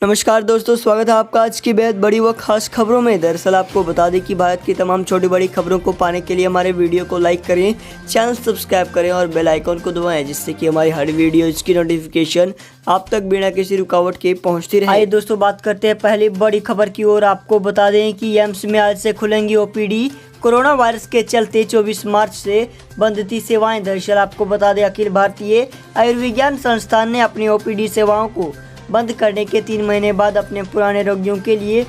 नमस्कार दोस्तों, स्वागत है आपका आज की बेहद बड़ी व खास खबरों में। दरअसल आपको बता दें कि भारत की तमाम छोटी बड़ी खबरों को पाने के लिए हमारे वीडियो को लाइक करें, चैनल सब्सक्राइब करें और बेल आइकॉन को दबाएं, जिससे कि हमारी हर वीडियो की नोटिफिकेशन आप तक बिना किसी रुकावट के पहुंचती रहे। आइए दोस्तों, बात करते हैं पहली बड़ी खबर की ओर। आपको बता दें कि एम्स में आज से खुलेंगी ओपीडी। कोरोना वायरस के चलते 24 मार्च से बंद थी सेवाएं। दरअसल आपको बता दें, अखिल भारतीय आयुर्विज्ञान संस्थान ने अपनी ओपीडी सेवाओं को बंद करने के 3 महीने बाद अपने पुराने रोगियों के लिए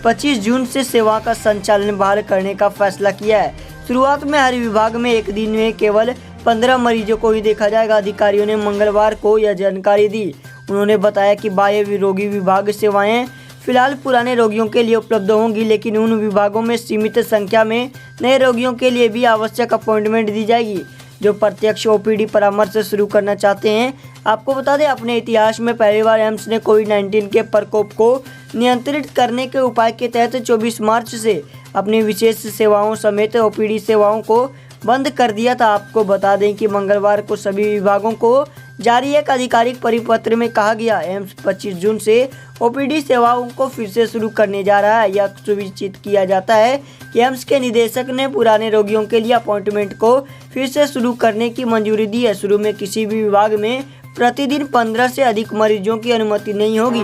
25 जून से सेवा का संचालन बहाल करने का फैसला किया है। शुरुआत में हर विभाग में एक दिन में केवल 15 मरीजों को ही देखा जाएगा। अधिकारियों ने मंगलवार को यह जानकारी दी। उन्होंने बताया कि बाह्य रोगी विभाग सेवाएं फिलहाल पुराने रोगियों के लिए उपलब्ध होंगी, लेकिन उन विभागों में सीमित संख्या में नए रोगियों के लिए भी आवश्यक अपॉइंटमेंट दी जाएगी जो प्रत्यक्ष ओपीडी परामर्श शुरू करना चाहते हैं। आपको बता दें, अपने इतिहास में पहली बार एम्स ने कोविड-19 के प्रकोप को नियंत्रित करने के उपाय के तहत 24 मार्च से अपनी विशेष सेवाओं समेत ओपीडी सेवाओं को बंद कर दिया था। आपको बता दें कि मंगलवार को सभी विभागों को जारी एक आधिकारिक परिपत्र में कहा गया, एम्स 25 जून से ओपीडी सेवाओं को फिर से शुरू करने जा रहा है। यह सुनिश्चित किया जाता है कि एम्स के निदेशक ने पुराने रोगियों के लिए अपॉइंटमेंट को फिर से शुरू करने की मंजूरी दी है। शुरू में किसी भी विभाग में प्रतिदिन 15 से अधिक मरीजों की अनुमति नहीं होगी।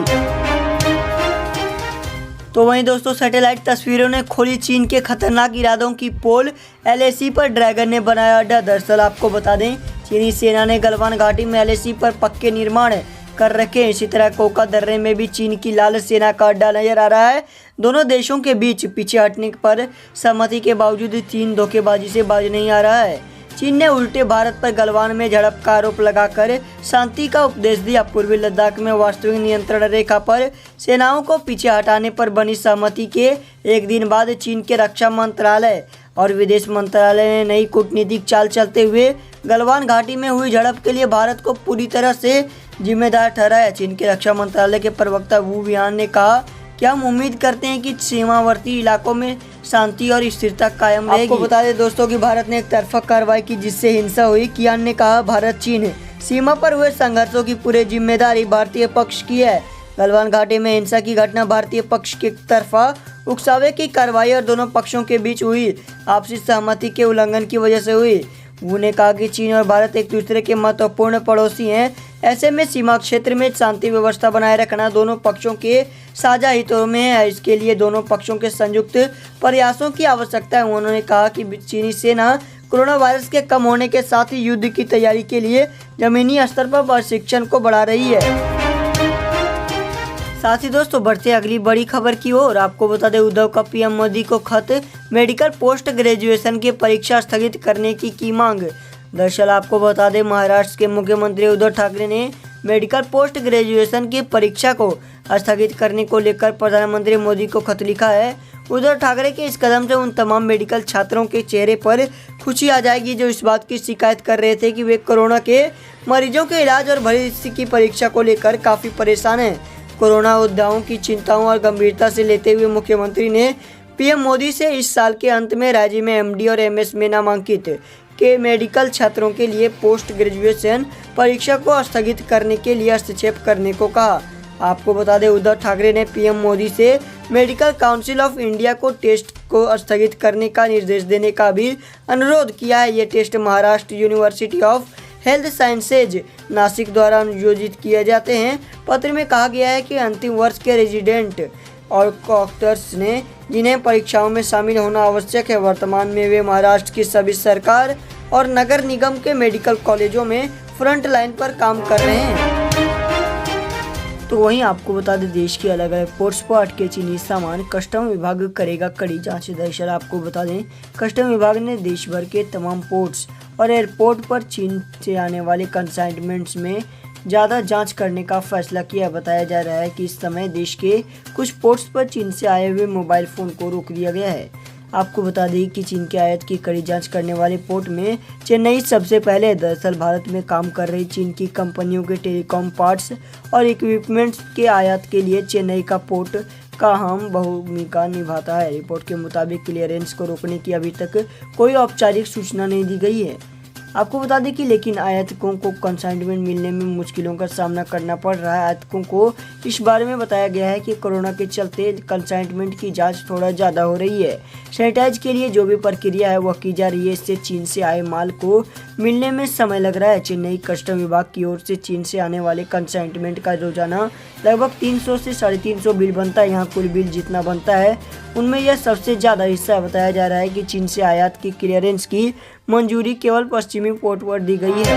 तो वहीं दोस्तों, सैटेलाइट तस्वीरों ने खोली चीन के खतरनाक इरादों की पोल। एलएसी पर ड्रैगन ने बनाया अड्डा। दरअसल आपको बता दें, चीनी सेना ने गलवान घाटी में एलएसी पर पक्के निर्माण कर रखे हैं। इसी तरह कोका दर्रे में भी चीन की लाल सेना का अड्डा नजर आ रहा है। दोनों देशों के बीच पीछे हटने पर सहमति के बावजूद चीन धोखेबाजी से बाज नहीं आ रहा है। चीन ने उल्टे भारत पर गलवान में झड़प का आरोप लगाकर शांति का उपदेश दिया। पूर्वी लद्दाख में वास्तविक नियंत्रण रेखा पर सेनाओं को पीछे हटाने पर बनी सहमति के एक दिन बाद चीन के रक्षा मंत्रालय और विदेश मंत्रालय ने नई कूटनीतिक चाल चलते हुए गलवान घाटी में हुई झड़प के लिए भारत को पूरी तरह से जिम्मेदार ठहराया। चीन के रक्षा मंत्रालय के प्रवक्ता वू वियान ने कहा कि हम उम्मीद करते हैं कि सीमावर्ती इलाकों में शांति और स्थिरता कायम रहेगी। आपको बता दें दोस्तों कि भारत ने एक तरफा कार्रवाई की जिससे हिंसा हुई। कियान ने कहा, भारत चीन सीमा पर हुए संघर्षों की पूरी जिम्मेदारी भारतीय पक्ष की है। गलवान घाटी में हिंसा की घटना भारतीय पक्ष की तरफा उकसावे की कार्रवाई और दोनों पक्षों के बीच हुई आपसी सहमति के उल्लंघन की वजह से हुई। उन्होंने कहा कि चीन और भारत एक दूसरे के महत्वपूर्ण पड़ोसी हैं। ऐसे में सीमा क्षेत्र में शांति व्यवस्था बनाए रखना दोनों पक्षों के साझा हितों में है। इसके लिए दोनों पक्षों के संयुक्त प्रयासों की आवश्यकता है। उन्होंने कहा कि चीनी सेना कोरोना वायरस के कम होने के साथ ही युद्ध की तैयारी के लिए जमीनी स्तर पर प्रशिक्षण को बढ़ा रही है। साथ ही दोस्तों, बढ़ते अगली बड़ी खबर की ओर। आपको बता दें, उद्धव का पीएम मोदी को खत, मेडिकल पोस्ट ग्रेजुएशन की परीक्षा स्थगित करने की मांग। दरअसल आपको बता दें, महाराष्ट्र के मुख्यमंत्री उद्धव ठाकरे ने मेडिकल पोस्ट ग्रेजुएशन की परीक्षा को स्थगित करने को लेकर प्रधानमंत्री मोदी को खत लिखा है। उद्धव ठाकरे के इस कदम से उन तमाम मेडिकल छात्रों के चेहरे पर खुशी आ जाएगी जो इस बात की शिकायत कर रहे थे कि वे कोरोना के मरीजों के इलाज और भर्ती की परीक्षा को लेकर काफ़ी परेशान हैं। कोरोना योद्धाओं की चिंताओं और गंभीरता से लेते हुए मुख्यमंत्री ने पीएम मोदी से इस साल के अंत में राज्य में एमडी और एमएस में नामांकित के मेडिकल छात्रों के लिए पोस्ट ग्रेजुएशन परीक्षा को स्थगित करने के लिए हस्तक्षेप करने को कहा। आपको बता दें, उद्धव ठाकरे ने पीएम मोदी से मेडिकल काउंसिल ऑफ इंडिया को टेस्ट को स्थगित करने का निर्देश देने का भी अनुरोध किया है। ये test Maharashtra university of health sciences Nashik द्वारा आयोजित किए जाते हैं। पत्र में कहा गया है कि अंतिम वर्ष के रेजिडेंट और डॉक्टर्स ने जिन्हें परीक्षाओं में शामिल होना आवश्यक है, वर्तमान में वे महाराष्ट्र की सभी सरकार और नगर निगम के मेडिकल कॉलेजों में फ्रंट लाइन पर काम कर रहे हैं। तो वहीं आपको बता दें, देश की अलग अलग पोर्ट्स पर अटके चीनी सामान कस्टम विभाग करेगा कड़ी जांच। दरअसल आपको बता दें, कस्टम विभाग ने देश भर के तमाम पोर्ट्स और एयरपोर्ट पर चीन से आने वाले कंसाइनमेंट्स में ज़्यादा जांच करने का फैसला किया। बताया जा रहा है कि इस समय देश के कुछ पोर्ट्स पर चीन से आए हुए मोबाइल फ़ोन को रोक दिया गया है। आपको बता दें कि चीन के आयात की कड़ी जांच करने वाले पोर्ट में चेन्नई सबसे पहले है। दरअसल भारत में काम कर रही चीन की कंपनियों के टेलीकॉम पार्ट्स और इक्विपमेंट्स के आयात के लिए चेन्नई का पोर्ट का अहम भूमिका निभाता है। रिपोर्ट के मुताबिक क्लियरेंस को रोकने की अभी तक कोई औपचारिक सूचना नहीं दी गई है। आपको बता दें कि लेकिन आयातकों को कंसाइनमेंट मिलने में मुश्किलों का सामना करना पड़ रहा है। आयातकों को इस बारे में बताया गया है कि कोरोना के चलते कंसाइनमेंट की जांच थोड़ा ज़्यादा हो रही है। सैनिटाइज के लिए जो भी प्रक्रिया है वह की जा रही है। इससे चीन से आए माल को मिलने में समय लग रहा है। चेन्नई कस्टम विभाग की ओर से चीन से आने वाले कंसाइनमेंट का रोजाना लगभग 300 से 350 बिल बनता है। यहाँ कुल बिल जितना बनता है उनमें यह सबसे ज़्यादा हिस्सा बताया जा रहा है कि चीन से आयात की क्लियरेंस की मंजूरी केवल पश्चिमी पोर्ट पर दी गई है।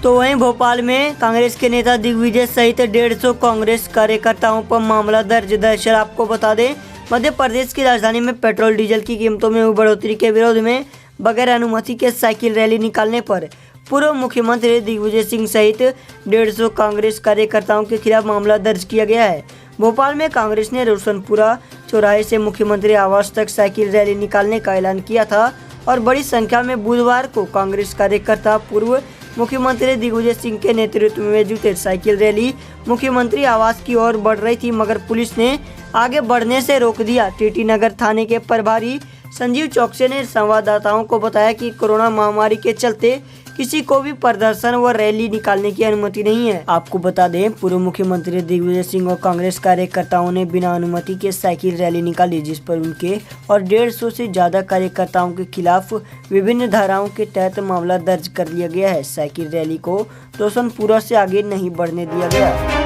तो वहीं भोपाल में कांग्रेस के नेता दिग्विजय सहित 150 कांग्रेस कार्यकर्ताओं पर मामला दर्ज। दरअसल आपको बता दें, मध्य प्रदेश की राजधानी में पेट्रोल डीजल की कीमतों में हुई बढ़ोतरी के विरोध में बगैर अनुमति के साइकिल रैली निकालने पर पूर्व मुख्यमंत्री दिग्विजय सिंह सहित 150 कांग्रेस कार्यकर्ताओं के खिलाफ मामला दर्ज किया गया है। भोपाल में कांग्रेस ने रोशनपुरा चौराहे से मुख्यमंत्री आवास तक साइकिल रैली निकालने का ऐलान किया था और बड़ी संख्या में बुधवार को कांग्रेस कार्यकर्ता पूर्व मुख्यमंत्री दिग्विजय सिंह के नेतृत्व में जुटे। साइकिल रैली मुख्यमंत्री आवास की ओर बढ़ रही थी मगर पुलिस ने आगे बढ़ने से रोक दिया। टीटी नगर थाने के प्रभारी संजीव चौकसे ने संवाददाताओं को बताया कि कोरोना महामारी के चलते किसी को भी प्रदर्शन व रैली निकालने की अनुमति नहीं है। आपको बता दें, पूर्व मुख्यमंत्री दिग्विजय सिंह और कांग्रेस कार्यकर्ताओं ने बिना अनुमति के साइकिल रैली निकाली, जिस पर उनके और 150 से ज्यादा कार्यकर्ताओं के खिलाफ विभिन्न धाराओं के तहत मामला दर्ज कर लिया गया है। साइकिल रैली को रोशनपुरा से आगे नहीं बढ़ने दिया गया।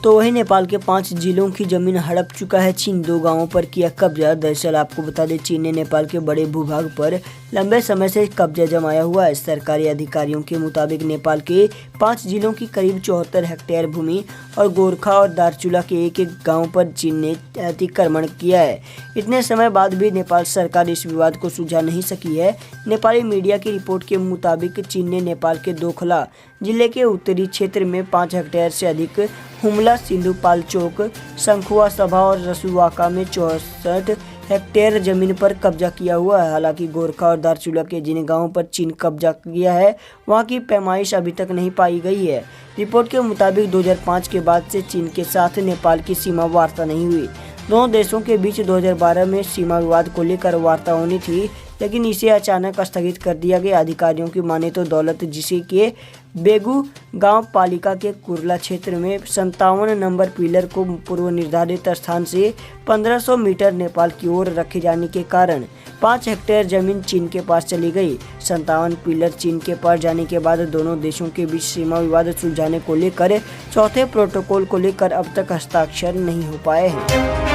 तो वही नेपाल के 5 जिलों की जमीन हड़प चुका है चीन। 2 गांवों पर किया कब्जा। दरअसल आपको बता दें, चीन ने नेपाल के बड़े भूभाग पर लंबे समय से कब्जा जमाया हुआ है। सरकारी अधिकारियों के मुताबिक नेपाल के 5 जिलों की करीब 74 हेक्टेयर भूमि और गोरखा और दार्चुला के एक गांव पर चीन ने अतिक्रमण किया है। इतने समय बाद भी नेपाल सरकार इस विवाद को सुलझा नहीं सकी है। नेपाली मीडिया की रिपोर्ट के मुताबिक चीन ने नेपाल के दोखला जिले के उत्तरी क्षेत्र में 5 हेक्टेयर से अधिक हुमला, सिंधुपाल्चोक, शंखुआ सभा और रसुवाका में 64 हेक्टेयर जमीन पर कब्जा किया हुआ है। हालांकि गोरखा और दार्चुला के जिन गांवों पर चीन कब्जा किया है वहां की पैमाइश अभी तक नहीं पाई गई है। रिपोर्ट के मुताबिक 2005 के बाद से चीन के साथ नेपाल की सीमा वार्ता नहीं हुई। दोनों देशों के बीच 2012 में सीमा विवाद को लेकर वार्ता होनी थी, लेकिन इसे अचानक स्थगित कर दिया गया। अधिकारियों की माने तो दौलत जिसे के बेगू गांव पालिका के कुरला क्षेत्र में 57 नंबर पिलर को पूर्व निर्धारित स्थान से 1500 मीटर नेपाल की ओर रखे जाने के कारण 5 हेक्टेयर जमीन चीन के पास चली गई। 57 पिलर चीन के पास जाने के बाद दोनों देशों के बीच सीमा विवाद सुलझाने को लेकर चौथे प्रोटोकॉल को लेकर अब तक हस्ताक्षर नहीं हो पाए हैं।